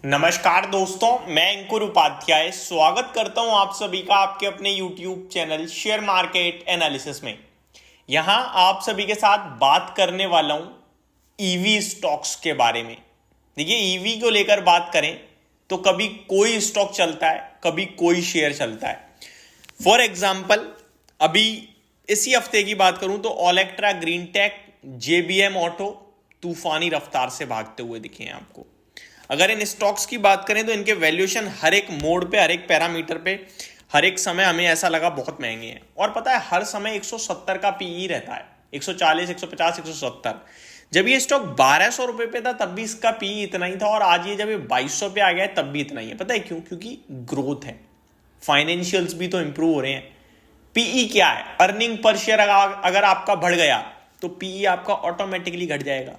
नमस्कार दोस्तों, मैं अंकुर उपाध्याय स्वागत करता हूं आप सभी का आपके अपने YouTube channel share market analysis में। यहां आप सभी के साथ बात करने वाला हूं ईवी स्टॉक्स के बारे में। देखिए, ईवी को लेकर बात करें तो कभी कोई स्टॉक चलता है, कभी कोई शेयर चलता है। फॉर एग्जाम्पल, अभी इसी हफ्ते की बात करूं तो Olectra Green Tech, JBM auto तूफानी रफ्तार से भागते हुए दिखे हैं आपको। अगर इन स्टॉक्स की बात करें तो इनके वैल्यूएशन हर एक मोड पे, हर एक पैरामीटर पे, हर एक समय हमें ऐसा लगा बहुत महंगे हैं। और पता है, हर समय 170 का पीई रहता है, 140, 150, 170। जब ये स्टॉक 1200 रुपए पे था तब भी इसका पीई इतना ही था, और आज ये जब ये 2200 पे आ गया है तब भी इतना ही है। पता है क्यों? क्योंकि ग्रोथ है, फाइनेंशियल्स भी तो इंप्रूव हो रहे हैं। पीई क्या है? अर्निंग पर शेयर अगर आपका बढ़ गया तो पीई आपका ऑटोमेटिकली घट जाएगा।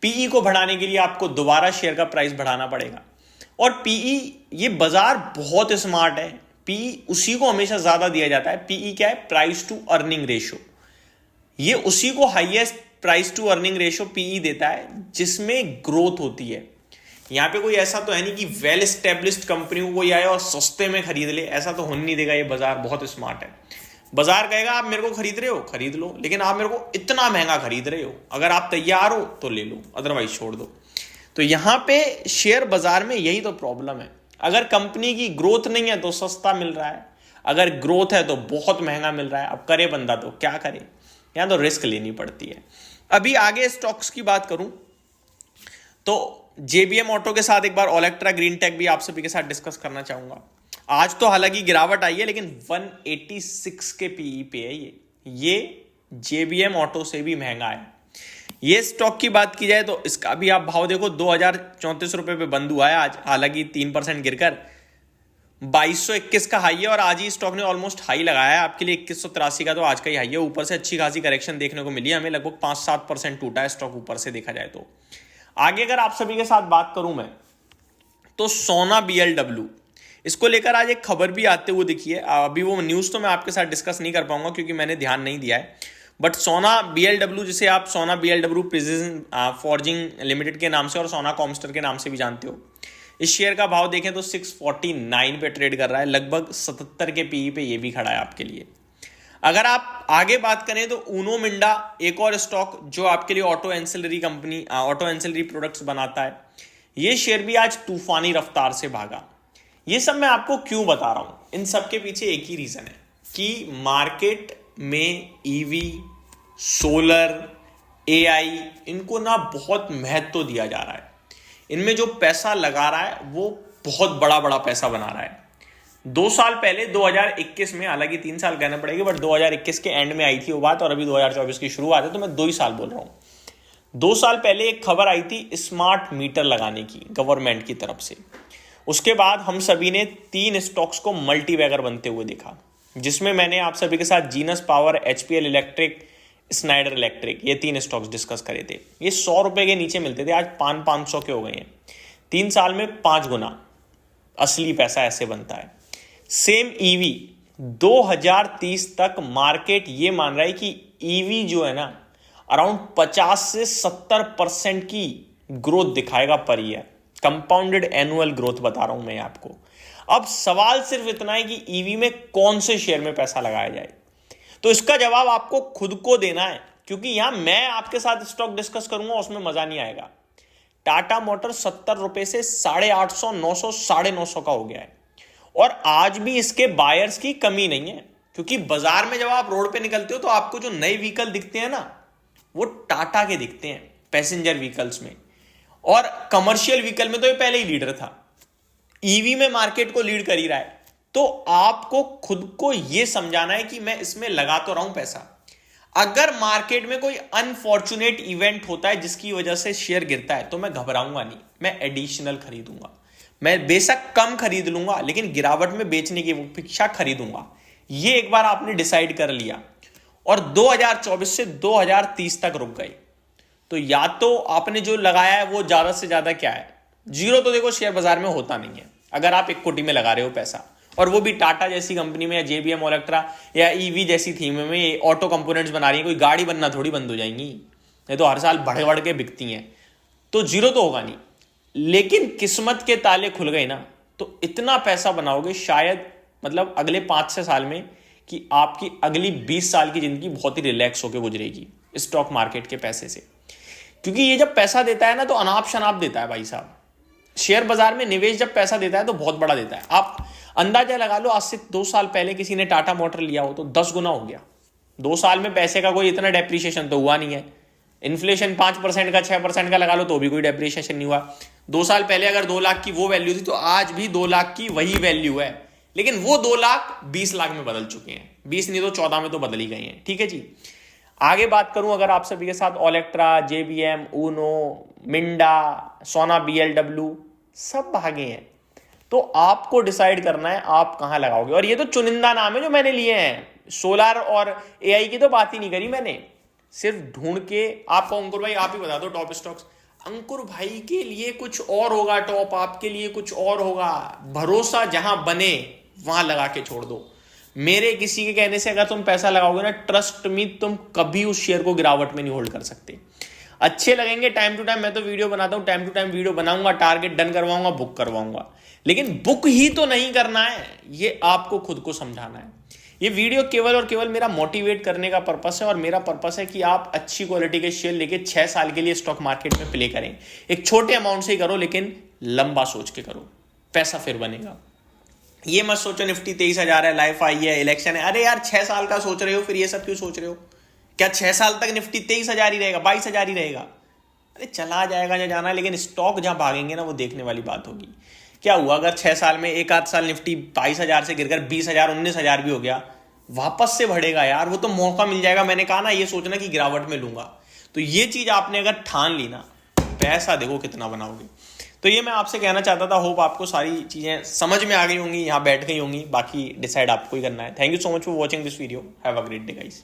पीई को बढ़ाने के लिए आपको दोबारा शेयर का प्राइस बढ़ाना पड़ेगा। और पीई, ये बाजार बहुत स्मार्ट है, पीई उसी को हमेशा ज्यादा दिया जाता है। पीई क्या है? Price to earning ratio. ये उसी को highest price to earning ratio PE देता है जिसमें ग्रोथ होती है। यहां पे कोई ऐसा तो है नहीं कि वेल एस्टेब्लिश्ड कंपनी को कोई आए और सस्ते में खरीद ले, ऐसा तो होने नहीं देगा। ये बाजार बहुत स्मार्ट है। बाजार कहेगा आप मेरे को खरीद रहे हो, खरीद लो, लेकिन आप मेरे को इतना महंगा खरीद रहे हो, अगर आप तैयार हो तो ले लो, अदरवाइज छोड़ दो। तो यहां पे शेयर बाजार में यही तो प्रॉब्लम है। अगर कंपनी की ग्रोथ नहीं है तो सस्ता मिल रहा है, अगर ग्रोथ है तो बहुत महंगा मिल रहा है। अब करे बंदा तो क्या करे, यहां तो रिस्क लेनी पड़ती है। अभी आगे स्टॉक्स की बात करूं तो जेबीएम ऑटो के साथ एक बार ओलेक्ट्रा ग्रीन टेक भी आप सभी के साथ डिस्कस करना चाहूंगा। आज तो हालांकि गिरावट आई है, लेकिन 186 के पीई पे है ये जेबीएम ऑटो से भी महंगा है। ये स्टॉक की बात की जाए तो इसका भी आप भाव देखो, 2034 रुपए पे बंद हुआ है आज, हालांकि 3% गिरकर 2221 का हाई है। और आज ही स्टॉक ने ऑलमोस्ट हाई लगाया है आपके लिए, 2183 का तो आज का ही हाई है। ऊपर से अच्छी खासी करेक्शन देखने को मिली है हमें, लगभग 5-7% टूटा है स्टॉक ऊपर से देखा जाए तो। आगे अगर आप सभी के साथ बात करूं मैं तो सोना बीएलडब्ल्यू, इसको लेकर आज एक खबर भी आते हुए दिखी है। अभी वो न्यूज़ तो मैं आपके साथ डिस्कस नहीं कर पाऊंगा क्योंकि मैंने ध्यान नहीं दिया है, बट सोना बीएलडब्ल्यू, जिसे आप सोना बीएलडब्ल्यू प्रिसिजन फॉर्जिंग लिमिटेड के नाम से और सोना कॉमस्टर के नाम से भी जानते हो, इस शेयर का भाव देखें तो 649 पे ट्रेड कर रहा है, लगभग 77 के पीई पे ये भी खड़ा है आपके लिए। अगर आप आगे बात करें तो ऊनो मिंडा, एक और स्टॉक जो आपके लिए auto ancillary company, auto ancillary products बनाता है, ये शेयर भी आज तूफानी रफ्तार से भागा। ये सब मैं आपको क्यों बता रहा हूं? इन सब के पीछे एक ही रीजन है कि मार्केट में ईवी, सोलर, एआई, इनको ना बहुत महत्व दिया जा रहा है। इनमें जो पैसा लगा रहा है वो बहुत बड़ा बड़ा पैसा बना रहा है। 2 साल पहले 2021 में, हालांकि 3 साल कहना पड़ेगा, बट 2021 के एंड में आई थी वो बात, और अभी 2024 की शुरुआत है तो मैं 2 ही साल बोल रहा हूं। 2 साल पहले एक खबर आई थी स्मार्ट मीटर लगाने की गवर्नमेंट की तरफ से। उसके बाद हम सभी ने 3 स्टॉक्स को मल्टी बैगर बनते हुए देखा, जिसमें मैंने आप सभी के साथ genus power, HPL electric, Snyder electric, ये 3 स्टॉक्स डिस्कस करे थे। ये 100 रुपए के नीचे मिलते थे, आज 500 के हो गए हैं। 3 साल में 5 गुना असली पैसा ऐसे बनता है। सेम ईवी, 2030 तक मार्केट ये मान रहा है कि ईवी जो है ना, अराउंड 50 से 70% की ग्रोथ दिखाएगा per year. Compounded annual growth बता रहा हूं मैं आपको। अब सवाल सिर्फ इतना है कि ईवी में कौन से शेयर में पैसा लगाया जाए, तो इसका जवाब आपको खुद को देना है, क्योंकि यहां मैं आपके साथ स्टॉक डिस्कस करूंगा उसमें मजा नहीं आएगा। टाटा मोटर 70 रुपए से 850, 900, 950 का हो गया है, और आज भी इसके बायर्स की कमी नहीं है। क्योंकि बाजार में जब आप रोड पे निकलते हो तो आपको जो नए व्हीकल दिखते हैं ना, वो टाटा के दिखते हैं पैसेंजर व्हीकल्स में, और कमर्शियल व्हीकल में तो ये पहले ही लीडर था। ईवी में मार्केट को लीड कर ही रहा है। तो आपको खुद को यह समझाना है कि मैं इसमें लगा तो रहा हूं पैसा, अगर मार्केट में कोई अनफॉर्चुनेट इवेंट होता है जिसकी वजह से शेयर गिरता है तो मैं घबराऊंगा नहीं, मैं एडिशनल खरीदूंगा। मैं बेशक कम खरीद लूंगा, लेकिन गिरावट में बेचने की अपेक्षा खरीदूंगा। ये एक बार आपने डिसाइड कर लिया और 2024 से 2030 तक रुक गए, तो या तो आपने जो लगाया है वो ज्यादा से ज्यादा क्या है, जीरो तो देखो शेयर बाजार में होता नहीं है। अगर आप एक कोटी में लगा रहे हो पैसा, और वो भी टाटा जैसी कंपनी में, या जेबीएम, ओलेक्ट्रा या ईवी जैसी थीम में ऑटो कंपोनेंट्स बना रही है, कोई गाड़ी बनना थोड़ी बंद हो जाएंगी, ये तो हर साल बढ़ बढ़ के बिकती हैं, तो जीरो तो होगा नहीं। लेकिन किस्मत के ताले खुल गए ना तो इतना पैसा बनाओगे शायद, मतलब अगले 5-6 साल में, कि आपकी अगली 20 साल की जिंदगी बहुत ही रिलैक्स होकर गुजरेगी स्टॉक मार्केट के पैसे से। क्योंकि ये जब पैसा देता है ना तो अनाप शनाप देता है भाई साहब। शेयर बाजार में निवेश जब पैसा देता है तो बहुत बड़ा देता है। आप अंदाजा लगा लो, आज से 2 साल पहले किसी ने टाटा मोटर लिया हो तो 10 गुना हो गया। 2 साल में पैसे का कोई इतना डेप्रिसिएशन तो हुआ नहीं है। इन्फ्लेशन 5% का 6% का लगा लो तो भी कोई डेप्रिसिएशन नहीं हुआ। 2 साल पहले अगर 2 लाख की वो वैल्यू थी तो आज भी 2 लाख की वही वैल्यू है, लेकिन वो 2 लाख 20 लाख में बदल चुके हैं। 20 नहीं तो 14 में तो बदल ही गए हैं। ठीक है जी। आगे बात करूं अगर आप सभी के साथ, ओलेक्ट्रा, जेबीएम, ऊनो, मिंडा, सोना बीएलडब्ल्यू सब भागे हैं। तो आपको डिसाइड करना है आप कहां लगाओगे। और ये तो चुनिंदा नाम है जो मैंने लिए हैं। सोलार और एआई की तो बात ही नहीं करी मैंने, सिर्फ ढूंढ के आपको। अंकुर भाई आप ही बता दो टॉप स्टॉक्स। अंकुर भाई के लिए कुछ और होगा टॉप, आपके लिए कुछ और होगा। भरोसा जहां बने वहां लगा के छोड़ दो। मेरे किसी के कहने से अगर तुम पैसा लगाओगे ना, ट्रस्ट मी, तुम कभी उस शेयर को गिरावट में नहीं होल्ड कर सकते। अच्छे लगेंगे टाइम टू टाइम, मैं तो वीडियो बनाता हूं, टाइम टू टाइम वीडियो बनाऊंगा, टारगेट डन करवाऊंगा, बुक करवाऊंगा, लेकिन बुक ही तो नहीं करना है। ये आपको खुद को समझाना है। ये वीडियो केवल और केवल मेरा मोटिवेट करने का पर्पस है, और मेरा पर्पस है कि आप अच्छी क्वालिटी के शेयर लेके 6 साल के लिए स्टॉक मार्केट में प्ले करें। एक छोटे अमाउंट से ही करो, लेकिन लंबा सोच के करो, पैसा फिर बनेगा। ये मत सोचो निफ्टी 23,000 है, लाइफ आई है, इलेक्शन है। अरे यार 6 साल का सोच रहे हो, फिर ये सब क्यों सोच रहे हो? क्या 6 साल तक निफ्टी 23,000 ही रहेगा, 22,000 ही रहेगा? अरे चला जाएगा या जाना, लेकिन स्टॉक जहां भागेंगे ना वो देखने वाली बात होगी। क्या हुआ अगर 6 साल में एक आध साल निफ्टी 22,000 से गिरकर 20,000, 19,000 भी हो गया, वापस से बढ़ेगा यार, वो तो मौका मिल जाएगा। मैंने कहा ना, ये सोचना कि गिरावट में लूंगा, तो ये चीज आपने अगर ठान ली ना, पैसा देखो कितना बनाओगे। तो ये मैं आपसे कहना चाहता था। होप आपको सारी चीजें समझ में आ गई होंगी, यहाँ बैठ गई होंगी। बाकी डिसाइड आपको ही करना है। Thank you so much for watching this video. Have a great day guys.